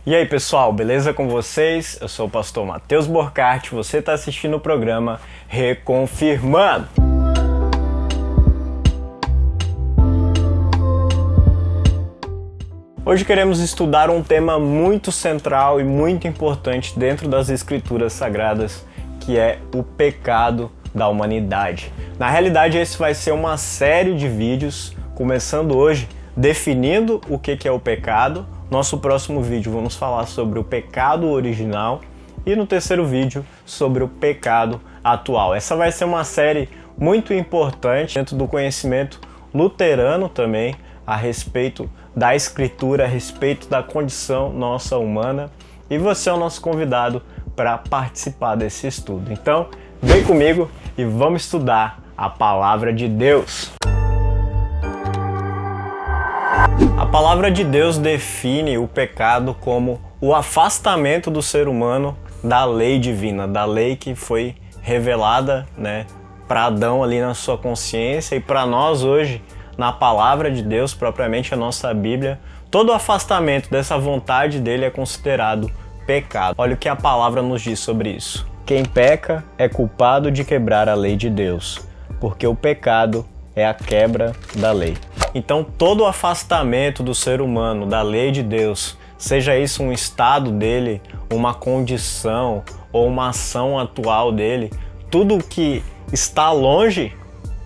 E aí pessoal, beleza com vocês? Eu sou o pastor Matheus Borcart, você está assistindo o programa Reconfirmando. Hoje queremos estudar um tema muito central e muito importante dentro das Escrituras Sagradas, que é o pecado da humanidade. Na realidade, esse vai ser uma série de vídeos, começando hoje, definindo o que é o pecado. Nosso próximo vídeo vamos falar sobre o pecado original e no terceiro vídeo sobre o pecado atual. Essa vai ser uma série muito importante dentro do conhecimento luterano também, a respeito da Escritura, a respeito da condição nossa humana, e você é o nosso convidado para participar desse estudo. Então, vem comigo e vamos estudar a Palavra de Deus. A Palavra de Deus define o pecado como o afastamento do ser humano da lei divina, da lei que foi revelada, para Adão ali na sua consciência e para nós hoje na Palavra de Deus, propriamente a nossa Bíblia. Todo o afastamento dessa vontade dele é considerado pecado. Olha o que a palavra nos diz sobre isso. Quem peca é culpado de quebrar a lei de Deus, porque o pecado é a quebra da lei. Então todo o afastamento do ser humano da lei de Deus, seja isso um estado dele, uma condição ou uma ação atual dele, tudo que está longe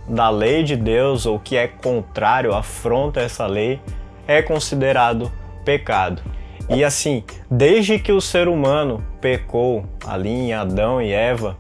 da lei de Deus ou que é contrário, afronta essa lei, é considerado pecado. E assim, desde que o ser humano pecou ali em Adão e Eva,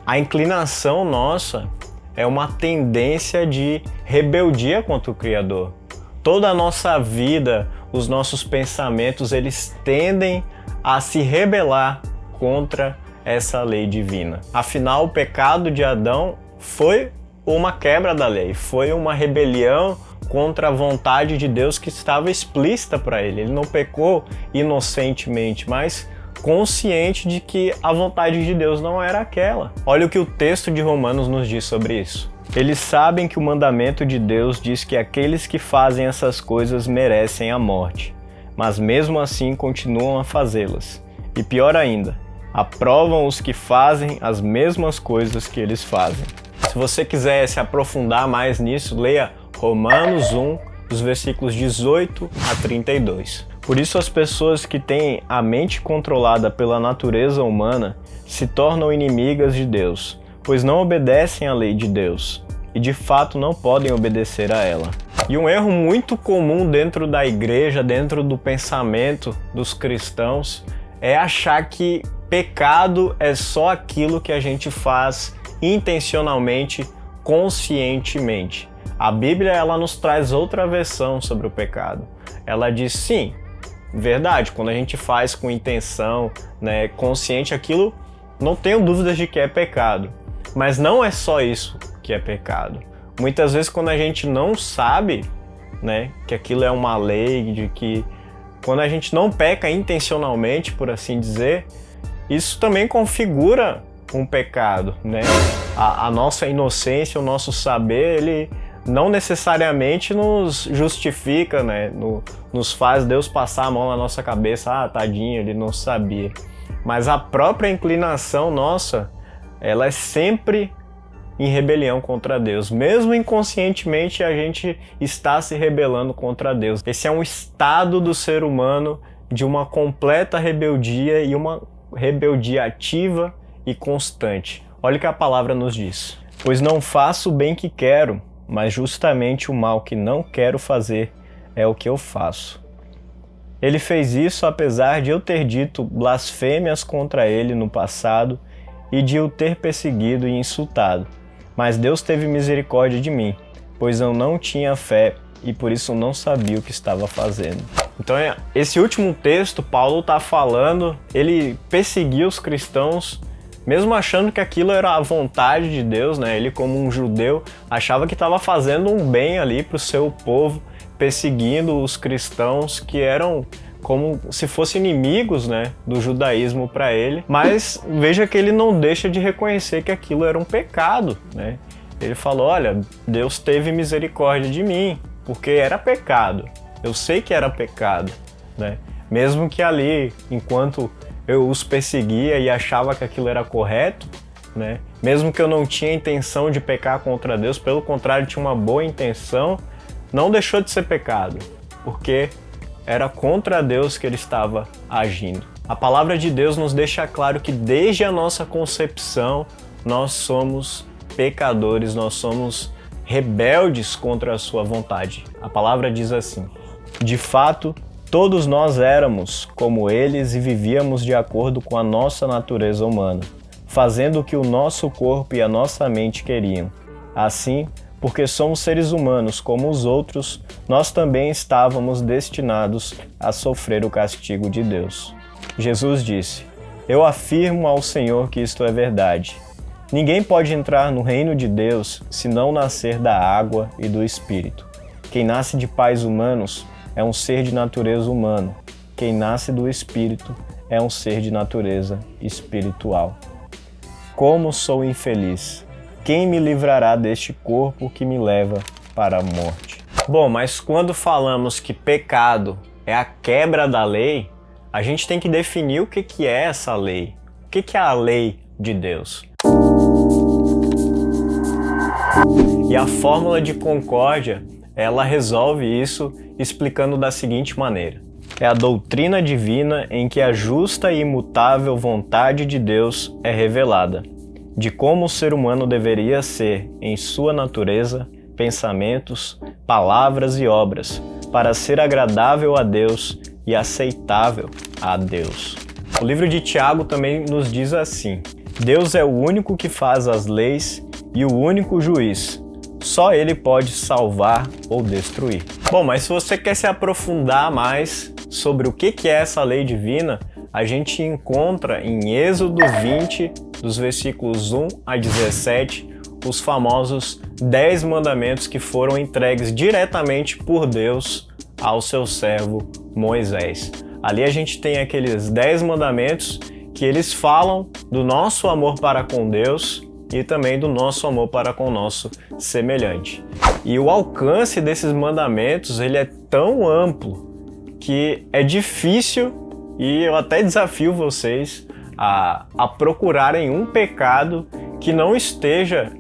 a inclinação nossa é uma tendência de rebeldia contra o Criador. Toda a nossa vida, os nossos pensamentos, eles tendem a se rebelar contra essa lei divina. Afinal, o pecado de Adão foi uma quebra da lei, foi uma rebelião contra a vontade de Deus que estava explícita para ele. Ele não pecou inocentemente, mas consciente de que a vontade de Deus não era aquela. Olha o que o texto de Romanos nos diz sobre isso. Eles sabem que o mandamento de Deus diz que aqueles que fazem essas coisas merecem a morte, mas mesmo assim continuam a fazê-las. E pior ainda, aprovam os que fazem as mesmas coisas que eles fazem. Se você quiser se aprofundar mais nisso, leia Romanos 1, dos versículos 18 a 32. Por isso as pessoas que têm a mente controlada pela natureza humana se tornam inimigas de Deus, pois não obedecem à lei de Deus e de fato não podem obedecer a ela. E um erro muito comum dentro da igreja, dentro do pensamento dos cristãos, é achar que pecado é só aquilo que a gente faz intencionalmente, conscientemente. A Bíblia ela nos traz outra versão sobre o pecado. Ela diz sim, verdade, quando a gente faz com intenção, consciente, aquilo não tenho dúvidas de que é pecado. Mas não é só isso que é pecado. Muitas vezes quando a gente não sabe, que aquilo é uma lei, de que quando a gente não peca intencionalmente, por assim dizer, isso também configura um pecado, A nossa inocência, o nosso saber, ele não necessariamente nos justifica, nos faz Deus passar a mão na nossa cabeça, tadinho, ele não sabia. Mas a própria inclinação nossa, ela é sempre em rebelião contra Deus. Mesmo inconscientemente, a gente está se rebelando contra Deus. Esse é um estado do ser humano de uma completa rebeldia e uma rebeldia ativa e constante. Olha o que a palavra nos diz. Pois não faço o bem que quero, mas justamente o mal que não quero fazer é o que eu faço. Ele fez isso apesar de eu ter dito blasfêmias contra ele no passado e de o ter perseguido e insultado. Mas Deus teve misericórdia de mim, pois eu não tinha fé e por isso não sabia o que estava fazendo. Então esse último texto, Paulo está falando, ele perseguiu os cristãos mesmo achando que aquilo era a vontade de Deus, Ele como um judeu achava que estava fazendo um bem ali para o seu povo, perseguindo os cristãos que eram como se fossem inimigos, do judaísmo para ele. Mas veja que ele não deixa de reconhecer que aquilo era um pecado, Ele falou, olha, Deus teve misericórdia de mim, porque era pecado. Eu sei que era pecado, Mesmo que ali, enquanto eu os perseguia e achava que aquilo era correto, né? Mesmo que eu não tinha intenção de pecar contra Deus, pelo contrário, tinha uma boa intenção, não deixou de ser pecado, porque era contra Deus que ele estava agindo. A palavra de Deus nos deixa claro que desde a nossa concepção nós somos pecadores, nós somos rebeldes contra a sua vontade. A palavra diz assim: de fato, todos nós éramos como eles e vivíamos de acordo com a nossa natureza humana, fazendo o que o nosso corpo e a nossa mente queriam. Assim, porque somos seres humanos como os outros, nós também estávamos destinados a sofrer o castigo de Deus. Jesus disse: eu afirmo ao Senhor que isto é verdade. Ninguém pode entrar no reino de Deus se não nascer da água e do Espírito. Quem nasce de pais humanos é um ser de natureza humana. Quem nasce do Espírito é um ser de natureza espiritual. Como sou infeliz! Quem me livrará deste corpo que me leva para a morte? Bom, mas quando falamos que pecado é a quebra da lei, a gente tem que definir o que é essa lei. O que é a lei de Deus? E a fórmula de Concórdia, ela resolve isso explicando da seguinte maneira: é a doutrina divina em que a justa e imutável vontade de Deus é revelada, de como o ser humano deveria ser em sua natureza, pensamentos, palavras e obras, para ser agradável a Deus e aceitável a Deus. O livro de Tiago também nos diz assim: Deus é o único que faz as leis e o único juiz. Só Ele pode salvar ou destruir. Bom, mas se você quer se aprofundar mais sobre o que é essa lei divina, a gente encontra em Êxodo 20, dos versículos 1 a 17, os famosos 10 mandamentos que foram entregues diretamente por Deus ao seu servo Moisés. Ali a gente tem aqueles 10 mandamentos que eles falam do nosso amor para com Deus e também do nosso amor para com o nosso semelhante. E o alcance desses mandamentos, ele é tão amplo que é difícil, e eu até desafio vocês a procurarem um pecado que não esteja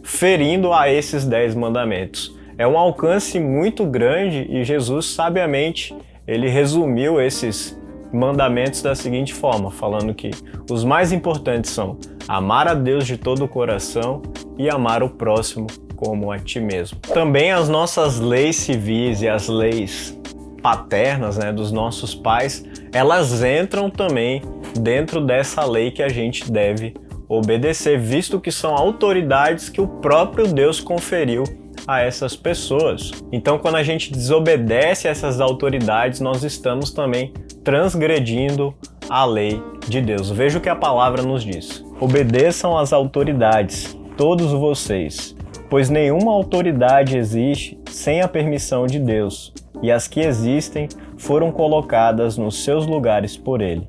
ferindo a esses 10 mandamentos. É um alcance muito grande e Jesus, sabiamente, ele resumiu esses mandamentos da seguinte forma, falando que os mais importantes são amar a Deus de todo o coração e amar o próximo como a ti mesmo. Também as nossas leis civis e as leis paternas, né, dos nossos pais, elas entram também dentro dessa lei que a gente deve obedecer, visto que são autoridades que o próprio Deus conferiu a essas pessoas. Então, quando a gente desobedece a essas autoridades, nós estamos também transgredindo a lei de Deus. Veja o que a palavra nos diz: obedeçam às autoridades, todos vocês, pois nenhuma autoridade existe sem a permissão de Deus, e as que existem foram colocadas nos seus lugares por Ele.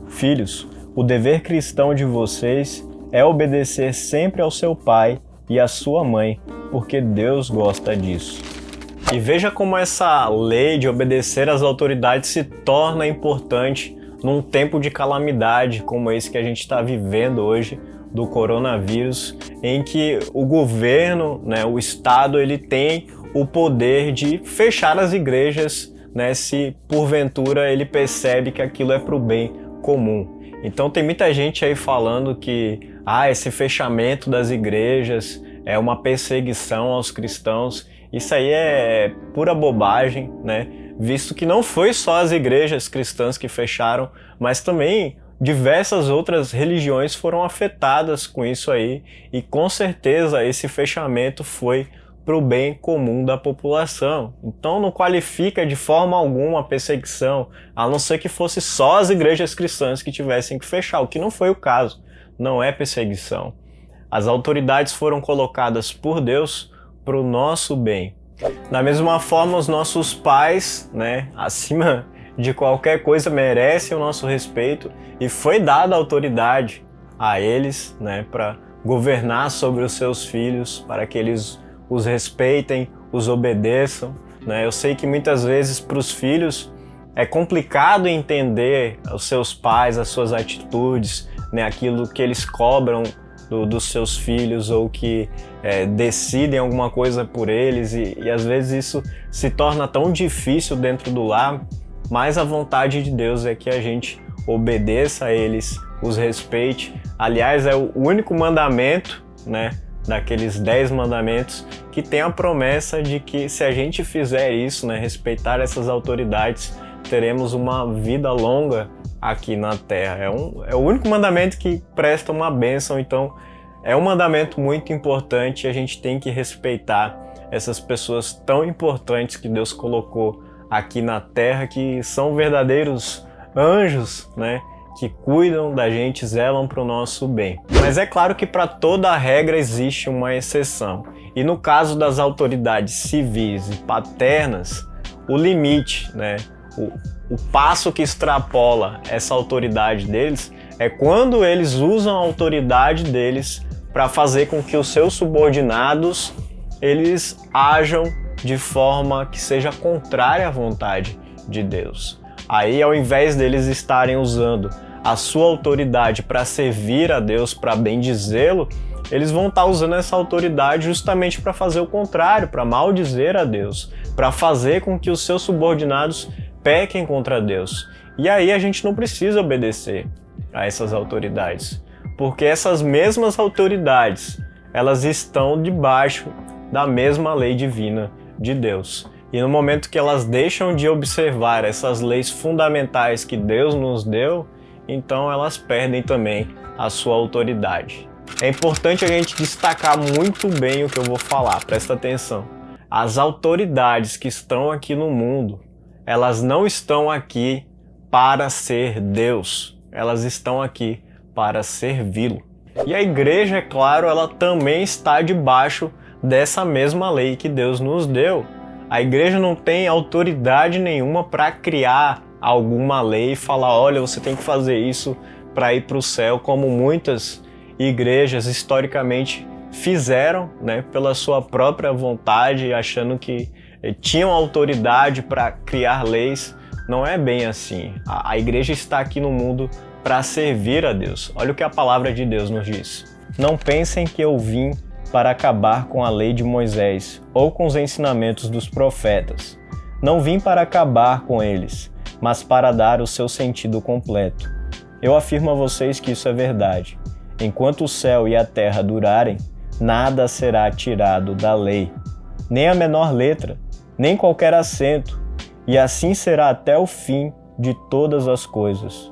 Filhos, o dever cristão de vocês é obedecer sempre ao seu pai e à sua mãe, porque Deus gosta disso. E veja como essa lei de obedecer às autoridades se torna importante num tempo de calamidade como esse que a gente está vivendo hoje, do coronavírus, em que o governo, né, o Estado, ele tem o poder de fechar as igrejas, né, se porventura ele percebe que aquilo é para o bem comum. Então tem muita gente aí falando que esse fechamento das igrejas é uma perseguição aos cristãos. Isso aí é pura bobagem, né? Visto que não foi só as igrejas cristãs que fecharam, mas também diversas outras religiões foram afetadas com isso aí, e com certeza esse fechamento foi para o bem comum da população. Então não qualifica de forma alguma a perseguição, a não ser que fosse só as igrejas cristãs que tivessem que fechar, o que não foi o caso. Não é perseguição. As autoridades foram colocadas por Deus para o nosso bem. Da mesma forma, os nossos pais, né, acima de qualquer coisa, merecem o nosso respeito, e foi dada autoridade a eles, né, para governar sobre os seus filhos, para que eles os respeitem, os obedeçam, né? Eu sei que muitas vezes para os filhos é complicado entender os seus pais, as suas atitudes, né, aquilo que eles cobram dos seus filhos ou que decidem alguma coisa por eles e às vezes isso se torna tão difícil dentro do lar, mas a vontade de Deus é que a gente obedeça a eles, os respeite. Aliás, é o único mandamento, né, daqueles 10 mandamentos que tem a promessa de que se a gente fizer isso, né, respeitar essas autoridades, teremos uma vida longa aqui na terra. É o único mandamento que presta uma bênção, então é um mandamento muito importante e a gente tem que respeitar essas pessoas tão importantes que Deus colocou aqui na terra, que são verdadeiros anjos, né, que cuidam da gente, zelam para o nosso bem. Mas é claro que para toda regra existe uma exceção. E no caso das autoridades civis e paternas, o limite, né, o passo que extrapola essa autoridade deles é quando eles usam a autoridade deles para fazer com que os seus subordinados eles ajam de forma que seja contrária à vontade de Deus. Aí, ao invés deles estarem usando a sua autoridade para servir a Deus, para bendizê-lo, eles vão estar usando essa autoridade justamente para fazer o contrário, para maldizer a Deus, para fazer com que os seus subordinados pequem contra Deus. E aí a gente não precisa obedecer a essas autoridades, porque essas mesmas autoridades, elas estão debaixo da mesma lei divina de Deus. E no momento que elas deixam de observar essas leis fundamentais que Deus nos deu, então elas perdem também a sua autoridade. É importante a gente destacar muito bem o que eu vou falar, presta atenção. As autoridades que estão aqui no mundo, elas não estão aqui para ser Deus, elas estão aqui para servi-lo. E a igreja, é claro, ela também está debaixo dessa mesma lei que Deus nos deu. A igreja não tem autoridade nenhuma para criar alguma lei e falar, olha, você tem que fazer isso para ir para o céu, como muitas igrejas historicamente fizeram, né, pela sua própria vontade, achando que tinham autoridade para criar leis. Não é bem assim. A igreja está aqui no mundo para servir a Deus. Olha o que a palavra de Deus nos diz. Não pensem que eu vim para acabar com a lei de Moisés ou com os ensinamentos dos profetas. Não vim para acabar com eles, mas para dar o seu sentido completo. Eu afirmo a vocês que isso é verdade. Enquanto o céu e a terra durarem, nada será tirado da lei, nem a menor letra, nem qualquer acento, e assim será até o fim de todas as coisas.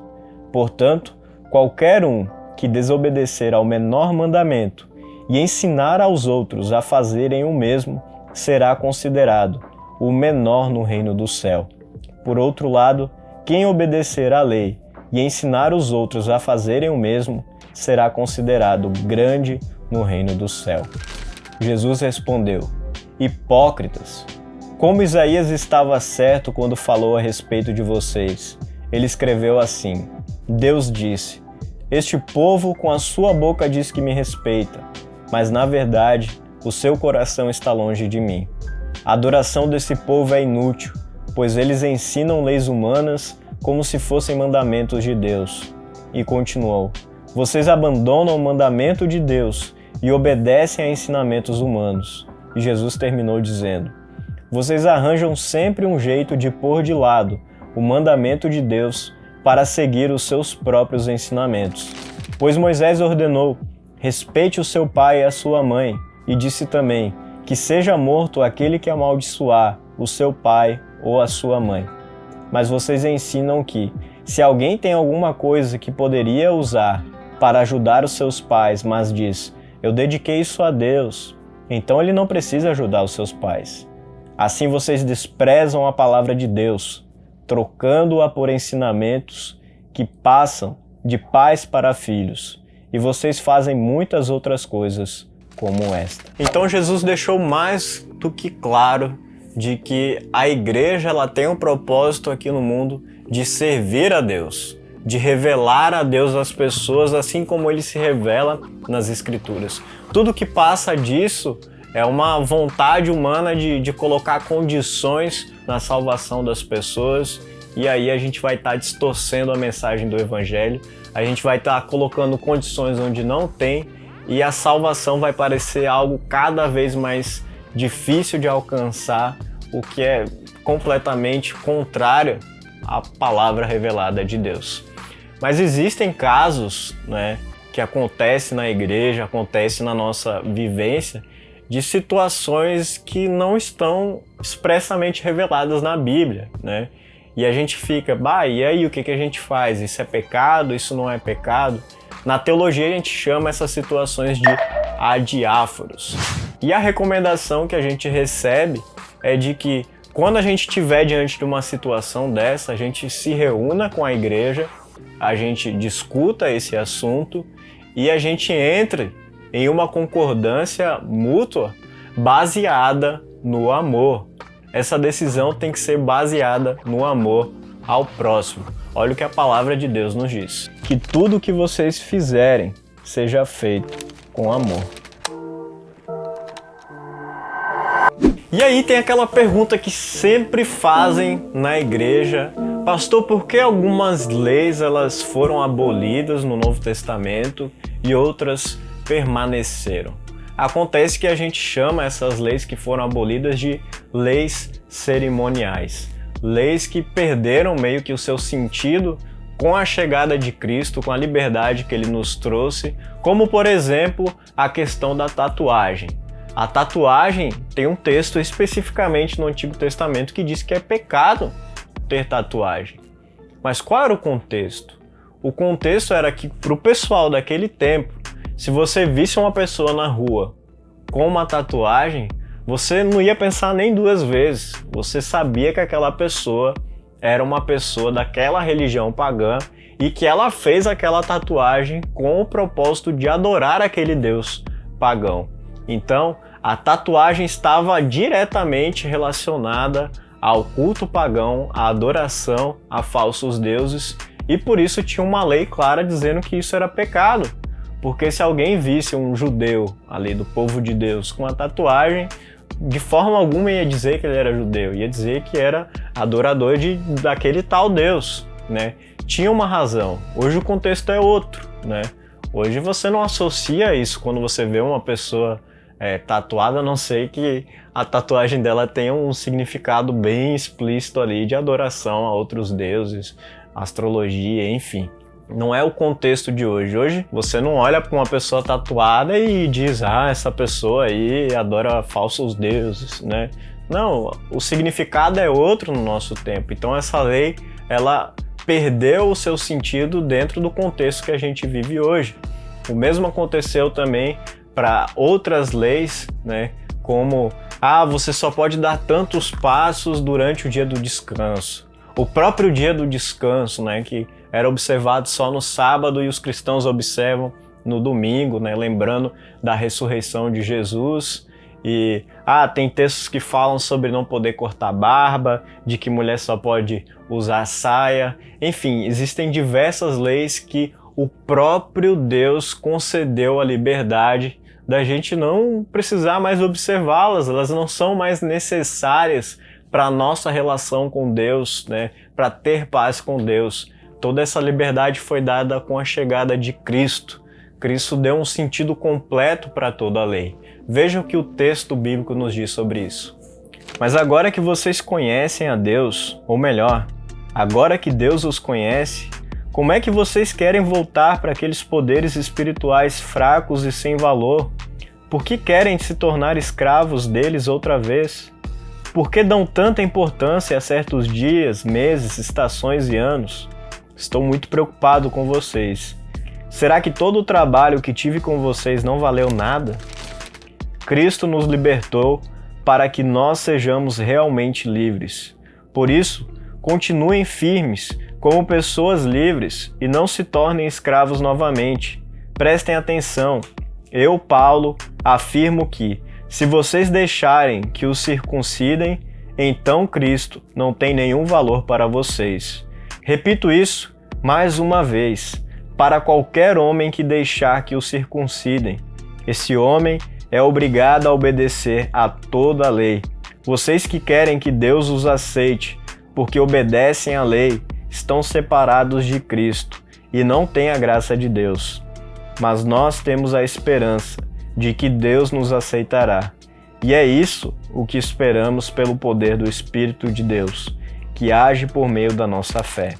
Portanto, qualquer um que desobedecer ao menor mandamento e ensinar aos outros a fazerem o mesmo, será considerado o menor no reino do céu. Por outro lado, quem obedecer à lei e ensinar os outros a fazerem o mesmo, será considerado grande no reino do céu. Jesus respondeu: Hipócritas! Como Isaías estava certo quando falou a respeito de vocês. Ele escreveu assim: Deus disse, este povo com a sua boca diz que me respeita, mas na verdade o seu coração está longe de mim. A adoração desse povo é inútil, pois eles ensinam leis humanas como se fossem mandamentos de Deus. E continuou: vocês abandonam o mandamento de Deus e obedecem a ensinamentos humanos. E Jesus terminou dizendo: vocês arranjam sempre um jeito de pôr de lado o mandamento de Deus para seguir os seus próprios ensinamentos. Pois Moisés ordenou: respeite o seu pai e a sua mãe, e disse também que seja morto aquele que amaldiçoar o seu pai ou a sua mãe. Mas vocês ensinam que, se alguém tem alguma coisa que poderia usar para ajudar os seus pais, mas diz, eu dediquei isso a Deus, então ele não precisa ajudar os seus pais. Assim vocês desprezam a palavra de Deus, trocando-a por ensinamentos que passam de pais para filhos, e vocês fazem muitas outras coisas como esta. Então Jesus deixou mais do que claro de que a igreja ela tem um propósito aqui no mundo de servir a Deus, de revelar a Deus às pessoas, assim como ele se revela nas Escrituras. Tudo que passa disso é uma vontade humana de colocar condições na salvação das pessoas e aí a gente vai estar distorcendo a mensagem do evangelho, a gente vai estar colocando condições onde não tem, e a salvação vai parecer algo cada vez mais difícil de alcançar, o que é completamente contrário à palavra revelada de Deus. Mas existem casos, né, que acontecem na igreja, acontecem na nossa vivência, de situações que não estão expressamente reveladas na Bíblia, né? E a gente fica, e aí o que a gente faz? Isso é pecado? Isso não é pecado? Na teologia a gente chama essas situações de adiáforos. E a recomendação que a gente recebe é de que quando a gente estiver diante de uma situação dessa, a gente se reúna com a igreja, a gente discuta esse assunto e a gente entre em uma concordância mútua baseada no amor. Essa decisão tem que ser baseada no amor ao próximo. Olha o que a palavra de Deus nos diz. Que tudo que vocês fizerem seja feito com amor. E aí tem aquela pergunta que sempre fazem na igreja: pastor, por que algumas leis elas foram abolidas no Novo Testamento e outras permaneceram? Acontece que a gente chama essas leis que foram abolidas de leis cerimoniais. Leis que perderam meio que o seu sentido com a chegada de Cristo, com a liberdade que ele nos trouxe, como por exemplo a questão da tatuagem. A tatuagem tem um texto especificamente no Antigo Testamento que diz que é pecado ter tatuagem. Mas qual era o contexto? O contexto era que para o pessoal daquele tempo, se você visse uma pessoa na rua com uma tatuagem, você não ia pensar nem duas vezes. Você sabia que aquela pessoa era uma pessoa daquela religião pagã e que ela fez aquela tatuagem com o propósito de adorar aquele Deus pagão. Então, a tatuagem estava diretamente relacionada ao culto pagão, à adoração a falsos deuses, e por isso tinha uma lei clara dizendo que isso era pecado. Porque se alguém visse um judeu ali do povo de Deus com a tatuagem, de forma alguma ia dizer que ele era judeu, ia dizer que era adorador daquele tal Deus, né? Tinha uma razão. Hoje o contexto é outro, né? Hoje você não associa isso quando você vê uma pessoa tatuada, a não ser que a tatuagem dela tenha um significado bem explícito ali de adoração a outros deuses, astrologia, enfim. Não é o contexto de hoje. Hoje você não olha para uma pessoa tatuada e diz, essa pessoa aí adora falsos deuses, né? Não, o significado é outro no nosso tempo. Então essa lei, ela perdeu o seu sentido dentro do contexto que a gente vive hoje. O mesmo aconteceu também para outras leis, né? Como, você só pode dar tantos passos durante o dia do descanso. O próprio dia do descanso, né? Que era observado só no sábado e os cristãos observam no domingo, né? Lembrando da ressurreição de Jesus. E tem textos que falam sobre não poder cortar barba, de que mulher só pode usar saia. Enfim, existem diversas leis que o próprio Deus concedeu a liberdade da gente não precisar mais observá-las, elas não são mais necessárias para a nossa relação com Deus, né? Para ter paz com Deus. Toda essa liberdade foi dada com a chegada de Cristo. Cristo deu um sentido completo para toda a lei. Veja o que o texto bíblico nos diz sobre isso. Mas agora que vocês conhecem a Deus, ou melhor, agora que Deus os conhece, como é que vocês querem voltar para aqueles poderes espirituais fracos e sem valor? Por que querem se tornar escravos deles outra vez? Por que dão tanta importância a certos dias, meses, estações e anos? Estou muito preocupado com vocês. Será que todo o trabalho que tive com vocês não valeu nada? Cristo nos libertou para que nós sejamos realmente livres. Por isso, continuem firmes como pessoas livres e não se tornem escravos novamente. Prestem atenção. Eu, Paulo, afirmo que, se vocês deixarem que os circuncidem, então Cristo não tem nenhum valor para vocês. Repito isso mais uma vez, para qualquer homem que deixar que o circuncidem. Esse homem é obrigado a obedecer a toda a lei. Vocês que querem que Deus os aceite, porque obedecem à lei, estão separados de Cristo e não têm a graça de Deus. Mas nós temos a esperança de que Deus nos aceitará. E é isso o que esperamos pelo poder do Espírito de Deus, que age por meio da nossa fé.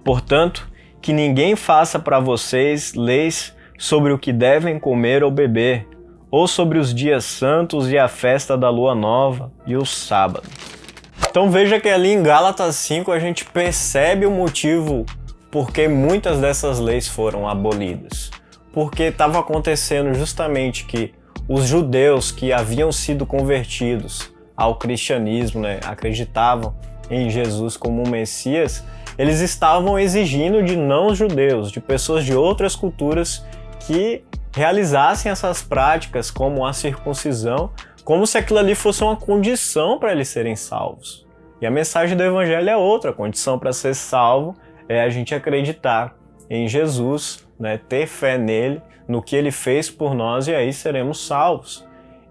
Portanto, que ninguém faça para vocês leis sobre o que devem comer ou beber, ou sobre os dias santos e a festa da lua nova e o sábado. Então veja que ali em Gálatas 5 a gente percebe o motivo por que muitas dessas leis foram abolidas. Porque estava acontecendo justamente que os judeus que haviam sido convertidos ao cristianismo, acreditavam em Jesus como um Messias, eles estavam exigindo de não-judeus, de pessoas de outras culturas que realizassem essas práticas como a circuncisão, como se aquilo ali fosse uma condição para eles serem salvos. E a mensagem do Evangelho é outra: a condição para ser salvo é a gente acreditar em Jesus, ter fé nele, no que ele fez por nós, e aí seremos salvos.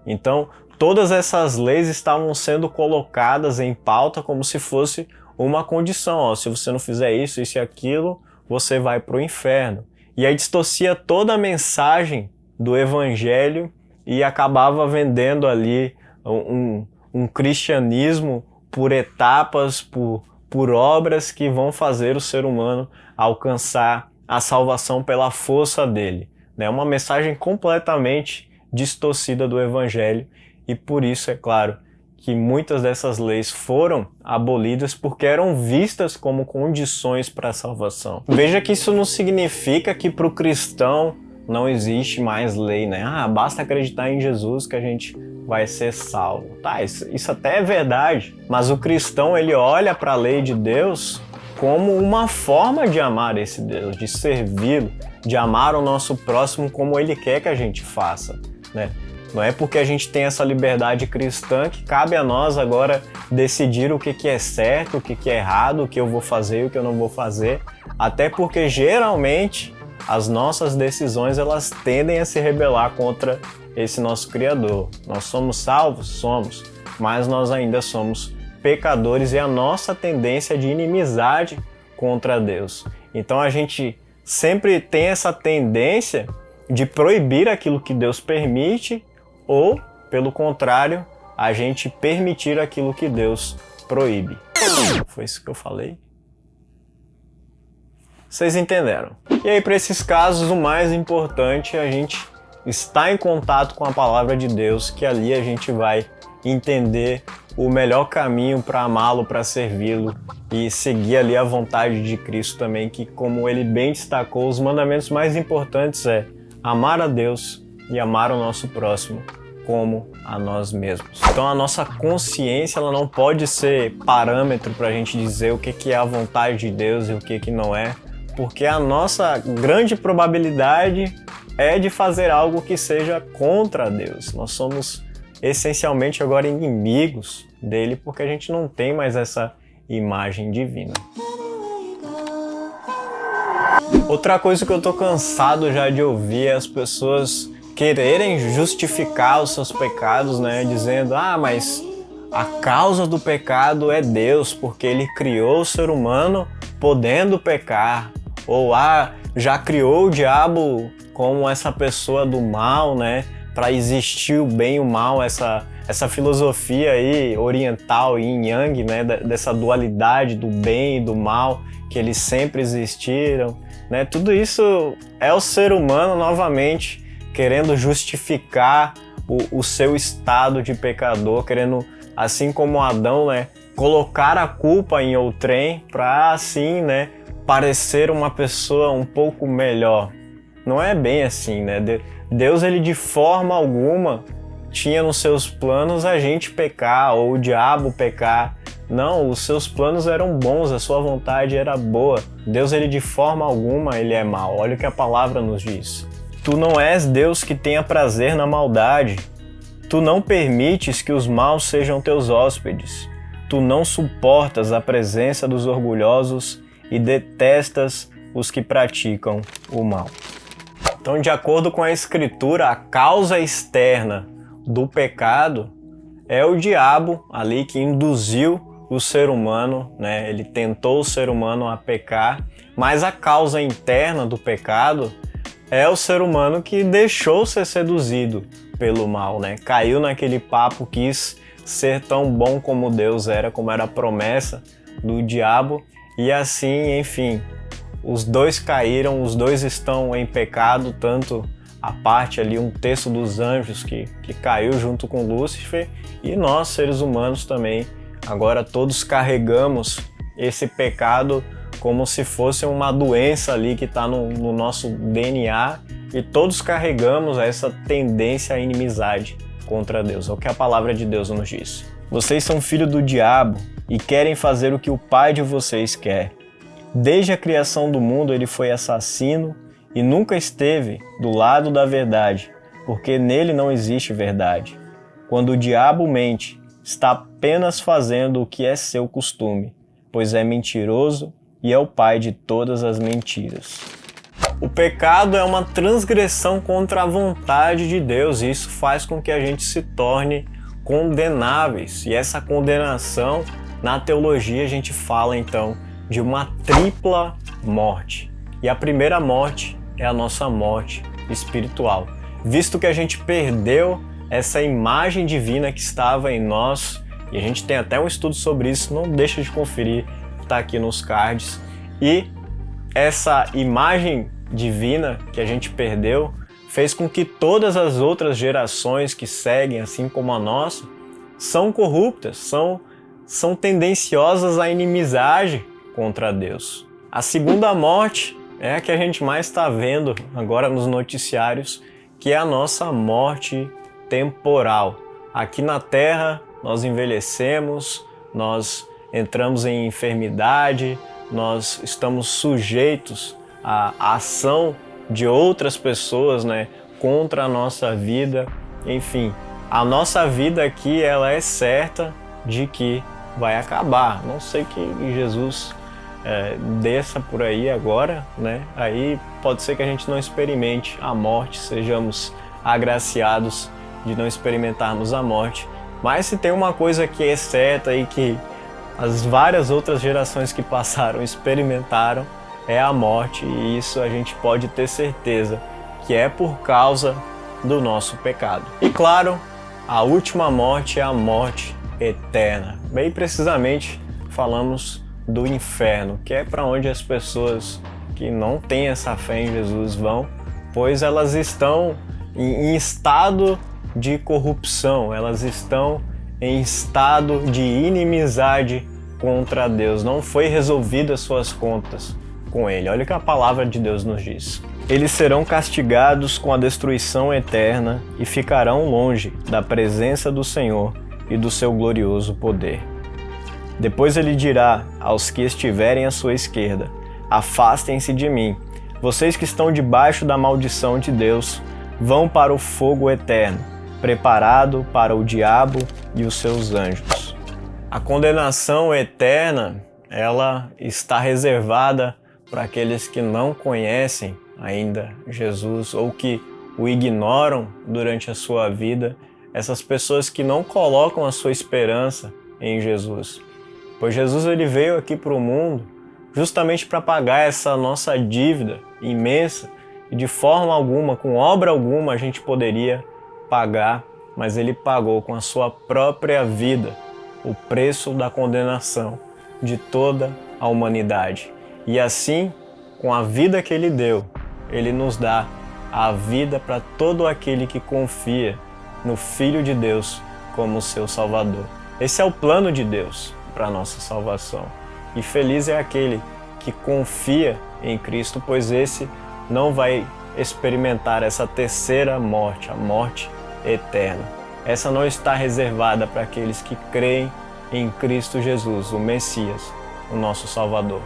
Então, todas essas leis estavam sendo colocadas em pauta como se fosse uma condição. Se você não fizer isso, isso e aquilo, você vai para o inferno. E aí distorcia toda a mensagem do Evangelho e acabava vendendo ali um cristianismo por etapas, por obras que vão fazer o ser humano alcançar a salvação pela força dele. É uma mensagem completamente distorcida do Evangelho, e por isso, é claro, que muitas dessas leis foram abolidas porque eram vistas como condições para a salvação. Veja que isso não significa que para o cristão não existe mais lei, basta acreditar em Jesus que a gente vai ser salvo. Isso até é verdade, mas o cristão ele olha para a lei de Deus como uma forma de amar esse Deus, de servi-lo, de amar o nosso próximo como ele quer que a gente faça, Não é porque a gente tem essa liberdade cristã que cabe a nós agora decidir o que é certo, o que é errado, o que eu vou fazer e o que eu não vou fazer. Até porque geralmente as nossas decisões elas tendem a se rebelar contra esse nosso Criador. Nós somos salvos? Somos, mas nós ainda somos pecadores e a nossa tendência de inimizade contra Deus. Então a gente sempre tem essa tendência de proibir aquilo que Deus permite, ou, pelo contrário, a gente permitir aquilo que Deus proíbe. Foi isso que eu falei? Vocês entenderam? E aí, para esses casos, o mais importante é a gente estar em contato com a palavra de Deus, que ali a gente vai entender o melhor caminho para amá-lo, para servi-lo e seguir ali a vontade de Cristo também, que, como ele bem destacou, os mandamentos mais importantes é amar a Deus e amar o nosso próximo como a nós mesmos. Então a nossa consciência ela não pode ser parâmetro para a gente dizer o que é a vontade de Deus e o que não é, porque a nossa grande probabilidade é de fazer algo que seja contra Deus. Nós somos essencialmente agora inimigos dele porque a gente não tem mais essa imagem divina. Outra coisa que eu tô cansado já de ouvir é as pessoas quererem justificar os seus pecados, dizendo, mas a causa do pecado é Deus, porque ele criou o ser humano podendo pecar, ou já criou o diabo como essa pessoa do mal, para existir o bem e o mal, essa filosofia aí oriental, yin yang, dessa dualidade do bem e do mal, que eles sempre existiram, Tudo isso é o ser humano novamente querendo justificar o seu estado de pecador, querendo, assim como Adão, colocar a culpa em outrem para assim, parecer uma pessoa um pouco melhor. Não é bem assim, Deus, ele de forma alguma tinha nos seus planos a gente pecar ou o diabo pecar. Não, os seus planos eram bons, a sua vontade era boa. Deus, ele de forma alguma, ele é mau. Olha o que a palavra nos diz. Tu não és Deus que tenha prazer na maldade. Tu não permites que os maus sejam teus hóspedes. Tu não suportas a presença dos orgulhosos e detestas os que praticam o mal. Então, de acordo com a Escritura, a causa externa do pecado é o diabo ali que induziu o ser humano, né? Ele tentou o ser humano a pecar, mas a causa interna do pecado é o ser humano que deixou ser seduzido pelo mal, né? Caiu naquele papo, quis ser tão bom como Deus era, como era a promessa do diabo, e assim, enfim, os dois caíram, os dois estão em pecado, tanto a parte ali, um terço dos anjos que caiu junto com Lúcifer, e nós, seres humanos também, agora todos carregamos esse pecado como se fosse uma doença ali que está no nosso DNA, e todos carregamos essa tendência à inimizade contra Deus. É o que a palavra de Deus nos diz. Vocês são filhos do diabo e querem fazer o que o pai de vocês quer. Desde a criação do mundo ele foi assassino e nunca esteve do lado da verdade, porque nele não existe verdade. Quando o diabo mente, está apenas fazendo o que é seu costume, pois é mentiroso e é o pai de todas as mentiras. O pecado é uma transgressão contra a vontade de Deus, e isso faz com que a gente se torne condenáveis. E essa condenação, na teologia, a gente fala então de uma tripla morte. E a primeira morte é a nossa morte espiritual. Visto que a gente perdeu essa imagem divina que estava em nós, e a gente tem até um estudo sobre isso, não deixa de conferir, está aqui nos cards. E essa imagem divina que a gente perdeu fez com que todas as outras gerações que seguem, assim como a nossa, são corruptas, são tendenciosas à inimizade contra Deus. A segunda morte é a que a gente mais está vendo agora nos noticiários, que é a nossa morte temporal. Aqui na Terra nós envelhecemos, nós entramos em enfermidade, nós estamos sujeitos à ação de outras pessoas, né, contra a nossa vida. Enfim, a nossa vida aqui ela é certa de que vai acabar. Não sei que Jesus desça por aí agora, né? Aí pode ser que a gente não experimente a morte, sejamos agraciados de não experimentarmos a morte. Mas se tem uma coisa que é certa e que as várias outras gerações que passaram experimentaram, é a morte, e isso a gente pode ter certeza que é por causa do nosso pecado. E claro, a última morte é a morte eterna. Bem precisamente falamos do inferno, que é para onde as pessoas que não têm essa fé em Jesus vão, pois elas estão em estado de corrupção, elas estão em estado de inimizade contra Deus. Não foi resolvidas suas contas com Ele. Olha o que a palavra de Deus nos diz. Eles serão castigados com a destruição eterna e ficarão longe da presença do Senhor e do seu glorioso poder. Depois ele dirá aos que estiverem à sua esquerda: afastem-se de mim, vocês que estão debaixo da maldição de Deus, vão para o fogo eterno, preparado para o diabo e os seus anjos. A condenação eterna, ela está reservada para aqueles que não conhecem ainda Jesus ou que o ignoram durante a sua vida, essas pessoas que não colocam a sua esperança em Jesus. Pois Jesus ele veio aqui para o mundo justamente para pagar essa nossa dívida imensa, e de forma alguma, com obra alguma, a gente poderia pagar, mas ele pagou com a sua própria vida o preço da condenação de toda a humanidade. E assim, com a vida que ele deu, ele nos dá a vida para todo aquele que confia no Filho de Deus como seu Salvador. Esse é o plano de Deus para a nossa salvação. E feliz é aquele que confia em Cristo, pois esse não vai experimentar essa terceira morte, a morte eterna. Essa não está reservada para aqueles que creem em Cristo Jesus, o Messias, o nosso Salvador.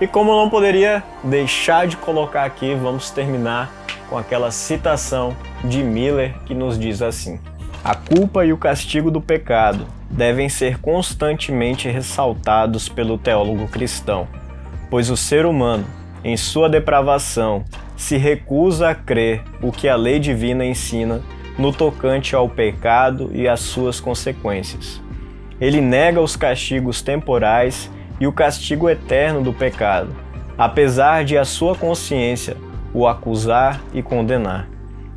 E como não poderia deixar de colocar aqui, vamos terminar com aquela citação de Miller que nos diz assim: a culpa e o castigo do pecado devem ser constantemente ressaltados pelo teólogo cristão, pois o ser humano, em sua depravação, se recusa a crer o que a lei divina ensina no tocante ao pecado e às suas consequências. Ele nega os castigos temporais e o castigo eterno do pecado, apesar de a sua consciência o acusar e condenar.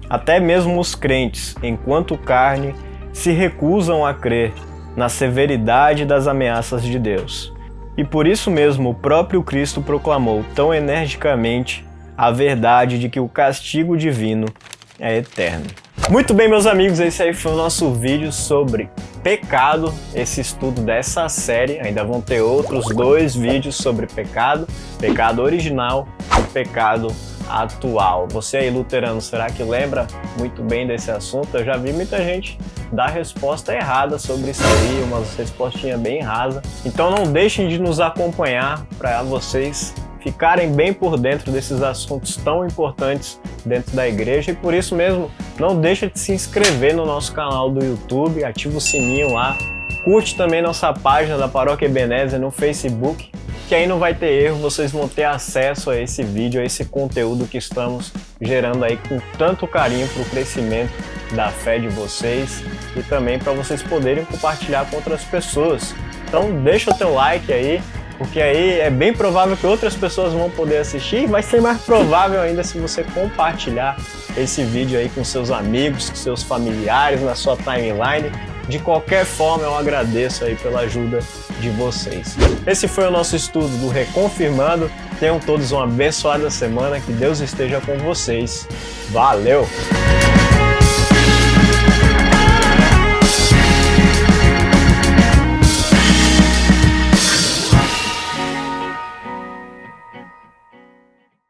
Até mesmo os crentes, enquanto carne, se recusam a crer na severidade das ameaças de Deus. E por isso mesmo o próprio Cristo proclamou tão energicamente a verdade de que o castigo divino é eterno. Muito bem, meus amigos, esse aí foi o nosso vídeo sobre pecado, esse estudo dessa série. Ainda vão ter outros 2 vídeos sobre pecado, pecado original e pecado atual. Você aí, luterano, será que lembra muito bem desse assunto? Eu já vi muita gente dar resposta errada sobre isso aí, uma respostinha bem rasa. Então não deixem de nos acompanhar para vocês ficarem bem por dentro desses assuntos tão importantes dentro da igreja, e por isso mesmo não deixa de se inscrever no nosso canal do YouTube, ativa o sininho lá, curte também nossa página da Paróquia Ebenezer no Facebook, que aí não vai ter erro, vocês vão ter acesso a esse vídeo, a esse conteúdo que estamos gerando aí com tanto carinho para o crescimento da fé de vocês e também para vocês poderem compartilhar com outras pessoas. Então deixa o teu like aí, porque aí é bem provável que outras pessoas vão poder assistir, e vai ser mais provável ainda se você compartilhar esse vídeo aí com seus amigos, com seus familiares, na sua timeline. De qualquer forma, eu agradeço aí pela ajuda de vocês. Esse foi o nosso estudo do Reconfirmando. Tenham todos uma abençoada semana, que Deus esteja com vocês. Valeu!